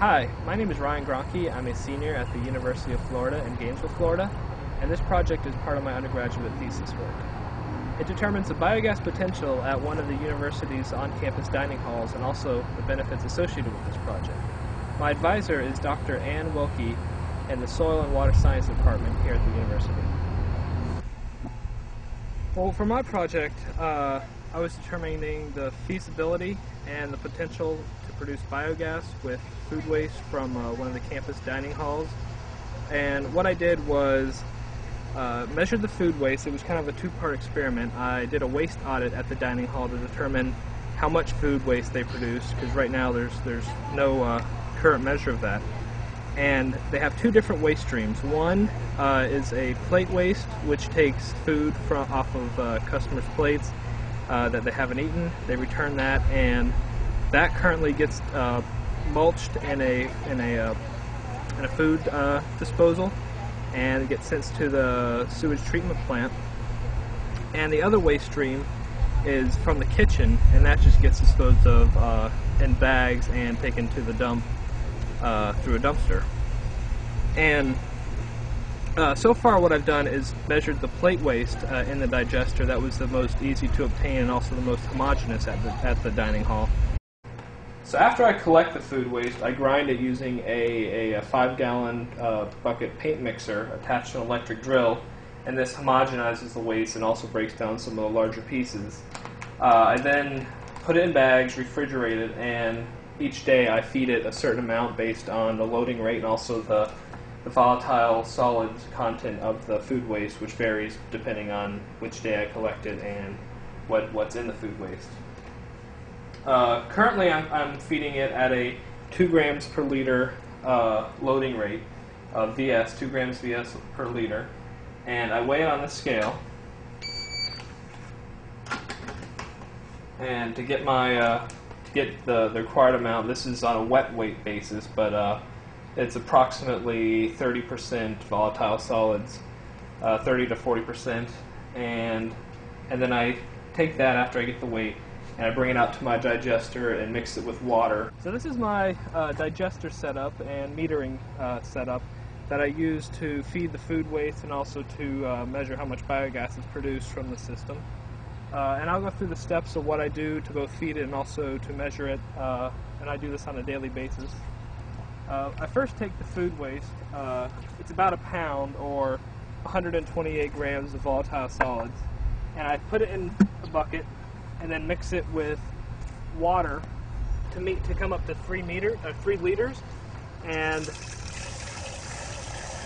Hi, my name is Ryan Gronke. I'm a senior at the University of Florida in Gainesville, Florida, and this project is part of my undergraduate thesis work. It determines the biogas potential at one of the university's on-campus dining halls and also the benefits associated with this project. My advisor is Dr. Ann Wilkie in the Soil and Water Science Department here at the university. Well, for my project, I was determining the feasibility and the potential to produce biogas with food waste from one of the campus dining halls. And what I did was measure the food waste. It was kind of a two-part experiment. I did a waste audit at the dining hall to determine how much food waste they produce, because right now there's no current measure of that. And they have two different waste streams. One is a plate waste, which takes food off of customers' plates that they haven't eaten. They return that, and that currently gets mulched in a food disposal and gets sent to the sewage treatment plant. And the other waste stream is from the kitchen, and that just gets disposed of in bags and taken to the dump through a dumpster. And so far what I've done is measured the plate waste in the digester. That was the most easy to obtain and also the most homogeneous at the dining hall. So after I collect the food waste, I grind it using a 5-gallon bucket paint mixer attached to an electric drill, and this homogenizes the waste and also breaks down some of the larger pieces. I then put it in bags, refrigerate it, and each day I feed it a certain amount based on the loading rate and also the volatile solid content of the food waste, which varies depending on which day I collect it and what's in the food waste. Currently I'm feeding it at a 2 grams per liter loading rate of VS, 2 grams VS per liter, and I weigh it on the scale. And to get the required amount, this is on a wet weight basis, but it's approximately 30% volatile solids, 30 to 40%, and then I take that after I get the weight and I bring it out to my digester and mix it with water. So this is my digester setup and metering setup that I use to feed the food waste and also to measure how much biogas is produced from the system. And I'll go through the steps of what I do to both feed it and also to measure it, and I do this on a daily basis. I first take the food waste. It's about a pound or 128 grams of volatile solids, and I put it in a bucket and then mix it with water to come up to 3 liters, and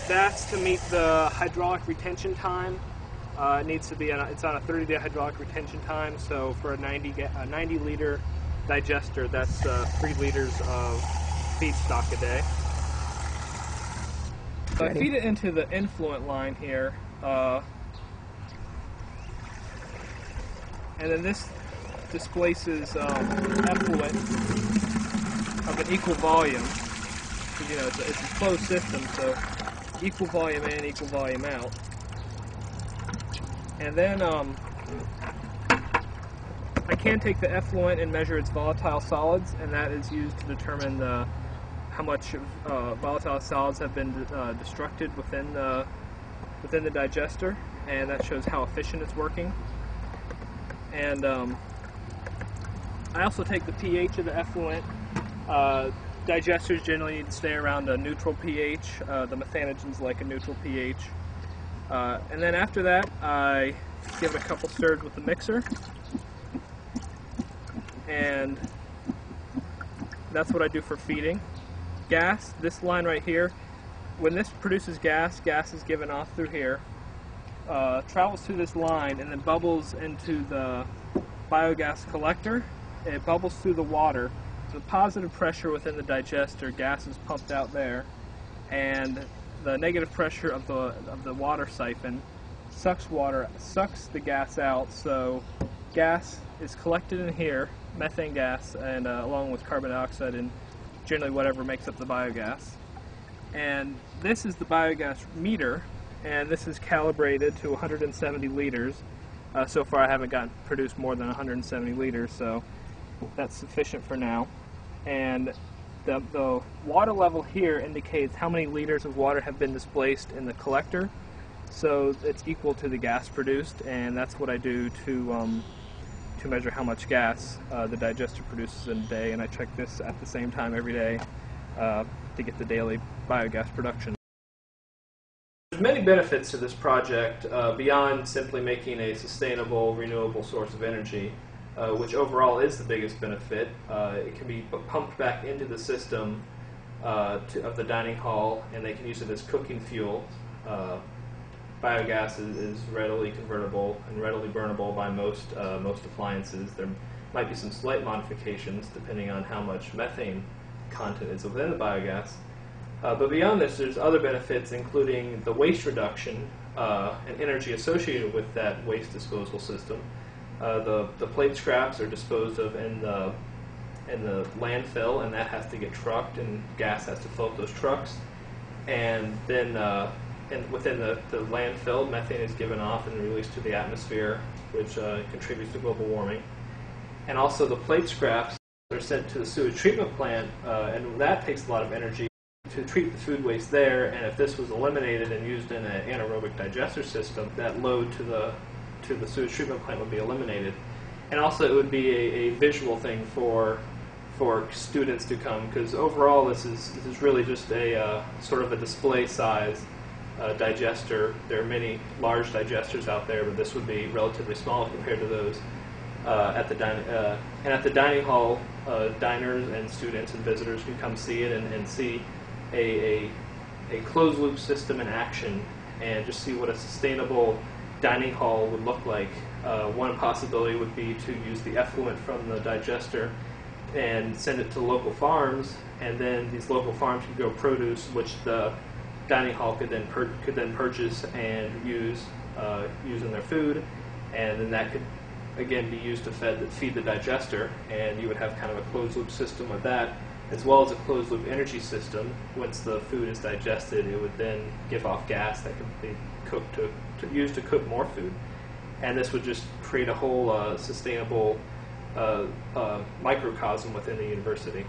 that's to meet the hydraulic retention time. It needs to be it's on a 30-day hydraulic retention time, so for a 90-liter digester, that's 3 liters of feedstock a day. So I feed it into the influent line here, and then this displaces effluent of an equal volume. You know, it's a closed system, so equal volume in, equal volume out. And then I can take the effluent and measure its volatile solids, and that is used to determine how much volatile solids have been destructed within the digester, and that shows how efficient it's working. And I also take the pH of the effluent. Digesters generally need to stay around a neutral pH. The methanogens like a neutral pH. And then after that, I give it a couple stirs with the mixer, and that's what I do for feeding. Gas, this line right here, when this produces gas is given off through here, travels through this line and then bubbles into the biogas collector. It bubbles through the water. The positive pressure within the digester, gas is pumped out there, and the negative pressure of the water siphon sucks the gas out. So gas is collected in here, methane gas, and along with carbon dioxide and generally whatever makes up the biogas. And this is the biogas meter, and this is calibrated to 170 liters. So far I haven't produced more than 170 liters, so that's sufficient for now. And the water level here indicates how many liters of water have been displaced in the collector. So it's equal to the gas produced, and that's what I do to measure how much gas the digester produces in a day. And I check this at the same time every day to get the daily biogas production. There's many benefits to this project beyond simply making a sustainable, renewable source of energy, which overall is the biggest benefit. It can be pumped back into the system of the dining hall, and they can use it as cooking fuel. Biogas is readily convertible and readily burnable by most appliances. There might be some slight modifications depending on how much methane content is within the biogas. But beyond this, there's other benefits, including the waste reduction and energy associated with that waste disposal system. The plate scraps are disposed of in the landfill, and that has to get trucked, and gas has to fill up those trucks. And then within the landfill, methane is given off and released to the atmosphere, which contributes to global warming. And also the plate scraps are sent to the sewage treatment plant, and that takes a lot of energy to treat the food waste there. And if this was eliminated and used in an anaerobic digester system, that load to the sewage treatment plant would be eliminated. And also it would be a visual thing for students to come, because overall this is really just a sort of a display size digester. There are many large digesters out there, but this would be relatively small compared to those at the dining hall. Diners and students and visitors can come see it and see a closed loop system in action, and just see what a sustainable dining hall would look like. One possibility would be to use the effluent from the digester and send it to local farms, and then these local farms could grow produce, which the dining hall could then purchase and use in their food, and then that could again be used to feed the digester, and you would have kind of a closed loop system with that, as well as a closed loop energy system. Once the food is digested, it would then give off gas that could be cooked used to cook more food, and this would just create a whole sustainable microcosm within the university.